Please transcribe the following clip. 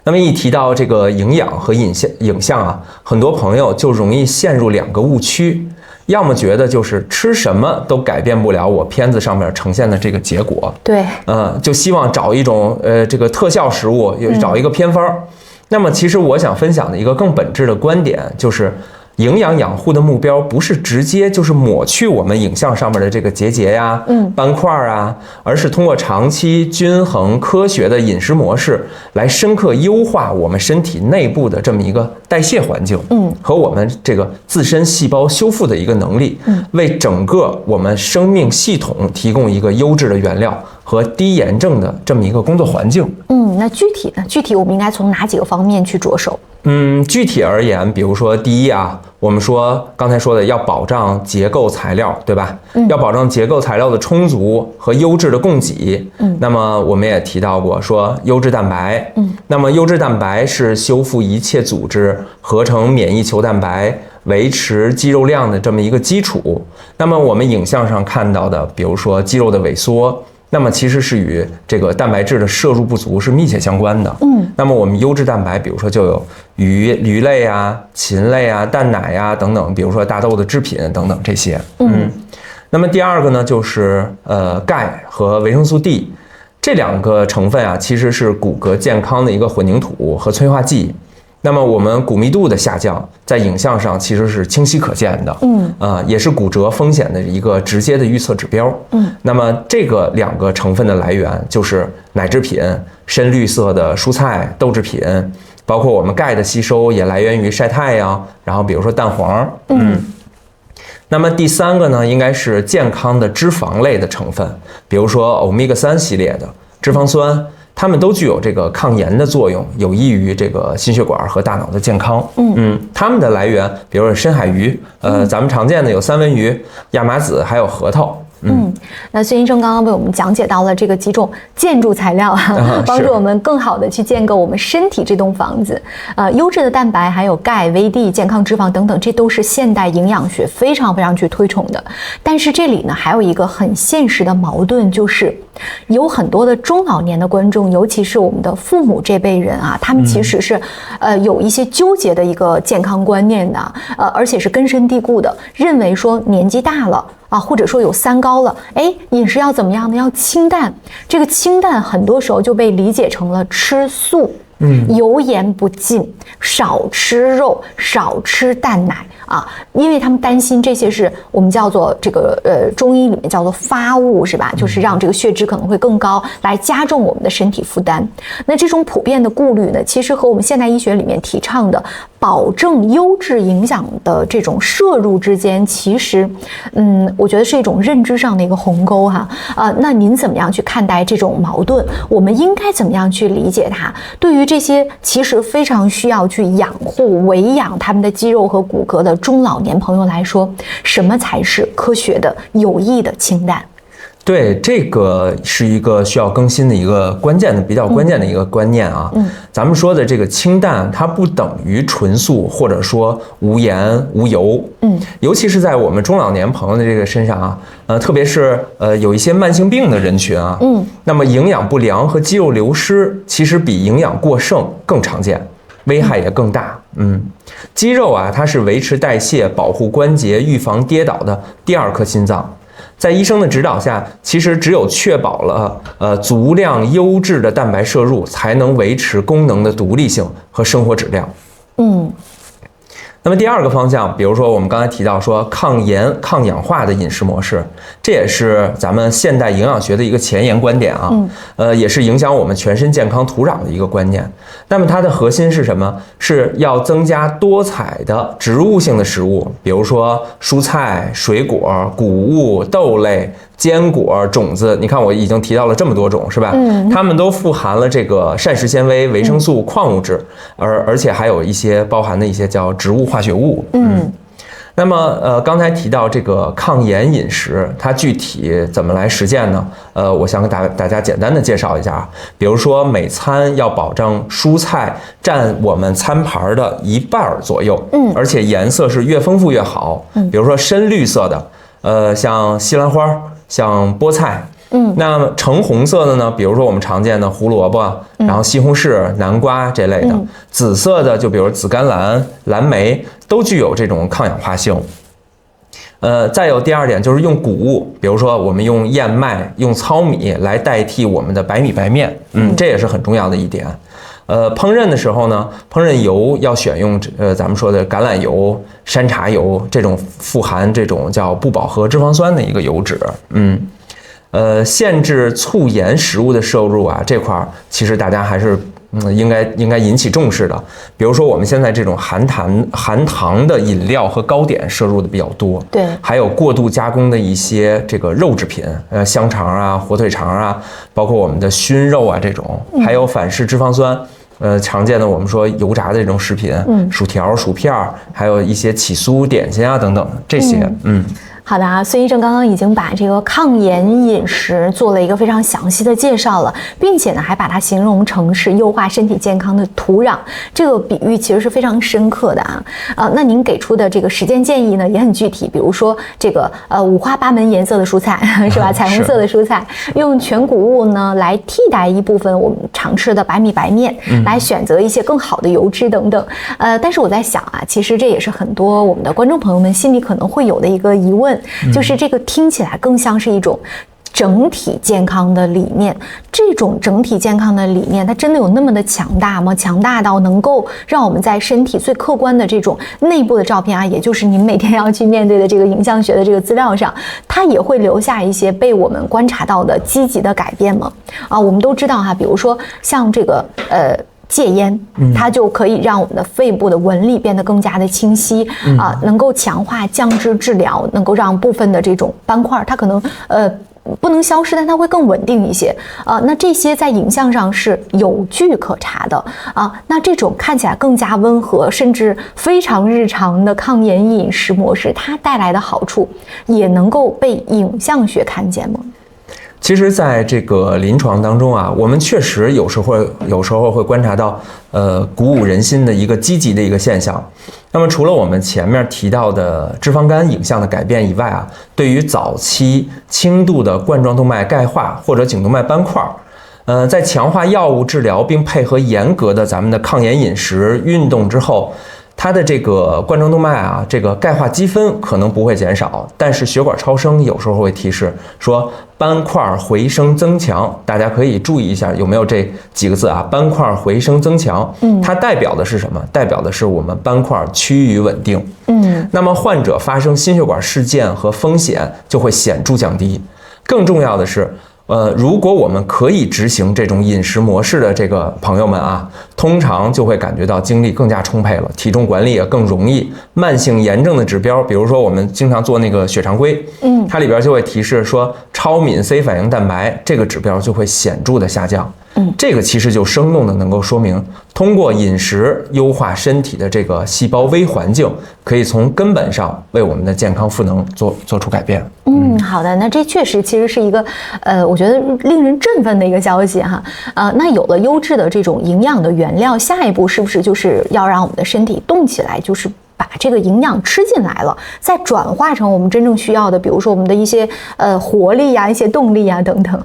那麼一提到這個營養和影像啊，很多朋友就容易陷入2個誤區，要麼覺得就是吃什麼都改變不了我片子上面呈現的這個結果，对，就希望找一種这個特效食物，找一個偏方。那麼其實我想分享的一個更本質的觀點就是，營養養護的目標不是直接就是抹去我們影像上面的這個結節呀、斑塊啊，而是通過長期均衡科學的飲食模式來深刻優化我們身體內部的這麼一個代謝環境，和我們這個自身細胞修復的一個能力，為整個我們生命系統提供一個優質的原料和低炎症的這麼一個工作環境。那具體呢？具體我們應該從哪幾個方面去着手？具体而言，比如說第一啊，我們说刚才说的要保障結構材料，對吧？要保證結構材料的充足和優質的供給。那麼我們也提到過說優質蛋白。那麼優質蛋白是修復一切組織、合成免疫球蛋白、維持肌肉量的這麼一個基礎。那麼我們影像上看到的，比如說肌肉的萎縮，那麼其實是與這個蛋白質的攝入不足是密切相關的。那麼我們優質蛋白，比如說就有魚類啊、禽類啊、蛋奶啊等等，比如說大豆的製品等等這些。那麼第二個呢，就是鈣和維生素 D 這2個成分啊，其實是骨骼健康的一個混凝土和催化劑。那麼我們骨密度的下降，在影像上其實是清晰可見的，也是骨折風險的一個直接的預測指標。那麼這個2個成分的來源就是奶製品、深綠色的蔬菜、豆製品，包括我們鈣的吸收也來源於曬太陽，然後比如說蛋黃。那麼第3個呢，應該是健康的脂肪類的成分，比如說歐米伽3系列的脂肪酸。它們都具有這個抗炎的作用，有益於這個心血管和大腦的健康。它們的來源，比如說深海魚，咱們常見的有三文魚、亞麻籽，還有核桃。那孫醫生剛剛為我們講解到了這個幾種建築材料，幫助我們更好的去建構我們身體這棟房子。優質的蛋白，還有鈣、維 D、健康脂肪等等，這都是現代營養學非常非常去推崇的。但是這裡呢，還有一個很現實的矛盾，就是有很多的中老年的觀眾，尤其是我們的父母這輩人啊，他們其實是有一些糾結的一個健康觀念的，而且是根深蒂固的，認為說年紀大了或者說有三高了，飲食要怎麼樣呢？要清淡。這個清淡很多時候就被理解成了吃素，油鹽不進，少吃肉，少吃蛋奶啊，因為他們擔心這些是我们叫做這個中醫裡面叫做發物，是吧？就是讓這個血脂可能會更高，來加重我們的身體負擔。那這種普遍的顧慮呢，其實和我們現代醫學裡面提倡的保證優質營養的這種攝入之間，其實我覺得是一種認知上的一個鴻溝哈。那您怎麼樣去看待這種矛盾？我們應該怎麼樣去理解它？對於這些其實非常需要去養護、維養他們的肌肉和骨骼的中老年朋友來說，什麼才是科學的、有益的清淡？对，這個是一個需要更新的一個比較關鍵的一個觀念啊。咱們說的這個清淡，它不等於純素，或者說無鹽無油。尤其是在我們中老年朋友的這個身上啊，特別是有一些慢性病的人群啊，那麼營養不良和肌肉流失，其實比營養過剩更常見，危害也更大。肌肉啊，它是維持代謝、保護關節、預防跌倒的第二顆心臟。在醫生的指導下，其實只有確保了足量優質的蛋白攝入，才能維持功能的獨立性和生活質量。那麼第二個方向，比如說我們剛才提到說抗炎抗氧化的飲食模式，這也是咱們現代營養學的一個前沿觀點啊，也是影響我們全身健康土壤的一個觀念。那麼它的核心是什麼？是要增加多彩的植物性的食物，比如說蔬菜、水果、谷物、豆類、堅果、種子。你看我已經提到了這麼多種，是吧？它們都富含了這個膳食纖維、維生素、礦物質，而且還有一些包含的一些叫植物化學物。那麼剛才提到這個抗炎飲食，它具體怎麼來實踐呢？我想給大家簡單的介紹一下。比如說每餐要保證蔬菜占我們餐盤的1半左右，而且顏色是越豐富越好。比如說深綠色的，像西蘭花、像菠菜，那麼橙紅色的呢，比如說我們常見的胡蘿蔔，然後西紅柿、南瓜這類的。紫色的就比如紫甘藍、藍莓，都具有這種抗氧化性。再有第二點就是用谷物，比如說我們用燕麥、用糙米來代替我們的白米白面，這也是很重要的一點。烹饪的時候呢，烹饪油要選用咱們說的橄欖油、山茶油这種富含這種叫不饱和脂肪酸的一個油脂。限制醋鹽食物的摄入啊，這塊其實大家還是應該引起重視的。比如說我們現在這種含糖的飲料和糕點攝入的比較多，對，還有過度加工的一些這個肉制品，香腸啊、火腿肠啊，包括我們的熏肉啊这种，還有反式脂肪酸。常見的我們說油炸的這種食品，薯條、薯片，還有一些起酥點心啊等等這些，好的啊，孫醫生剛剛已經把這個抗鹽飲食做了一個非常詳細的介紹了，並且呢還把它形容成是優化身體健康的土壤，這個比喻其實是非常深刻的啊。那您給出的這個實踐建議呢也很具體，比如說這個五花八門顏色的蔬菜是吧？彩虹色的蔬菜，用全穀物呢來替代一部分我們常吃的白米白面，來選擇一些更好的油脂等等。但是我在想啊，其實這也是很多我們的觀眾朋友們心裡可能會有的一個疑問。就是這個聽起來更像是一種整體健康的理念，這種整體健康的理念，它真的有那麼的強大嗎？強大到能夠讓我們在身體最客觀的這種內部的照片啊，也就是您每天要去面對的這個影像學的這個資料上，它也會留下一些被我們觀察到的積極的改變嗎？我們都知道哈，比如說像這個戒菸，它就可以讓我們的肺部的紋理變得更加的清晰能夠強化降脂治療，能夠讓部分的這種斑塊，它可能不能消失，但它會更穩定一些那這些在影像上是有據可查的那這種看起來更加溫和，甚至非常日常的抗鹽飲食模式，它帶來的好處也能夠被影像學看見嗎？其實，在這個臨床當中啊，我們確實有時候會觀察到，鼓舞人心的一個積極的一個現象。那麼，除了我們前面提到的脂肪肝影像的改變以外啊，對於早期輕度的冠狀動脈鈣化或者頸動脈斑塊，在強化藥物治療並配合嚴格的咱們的抗鹽飲食、運動之後，它的這個冠狀動脈啊，這個鈣化積分可能不會減少，但是血管超聲有時候會提示說斑塊回升增強，大家可以注意一下有沒有這幾個字啊，斑塊回升增強，它代表的是什麼？代表的是我們斑塊趨於穩定。那麼患者發生心血管事件和風險就會顯著降低。更重要的是，如果我們可以執行這種飲食模式的這個朋友們啊，通常就會感覺到精力更加充沛了，體重管理也更容易。慢性炎症的指標，比如說我們經常做那個血常規，它裡邊就會提示說超敏 C 反應蛋白這個指標就會顯著的下降。這個其實就生動的能夠說明，通過飲食優化身體的這個細胞微環境，可以從根本上為我們的健康賦能做出改变。好的，那這確實其實是一個我覺得令人振奮的一個消息哈。那有了優質的這種營養的原料，下一步是不是就是要讓我們的身體動起來，就是把這個營養吃進來了，再轉化成我們真正需要的，比如說我們的一些活力呀、一些動力呀等等。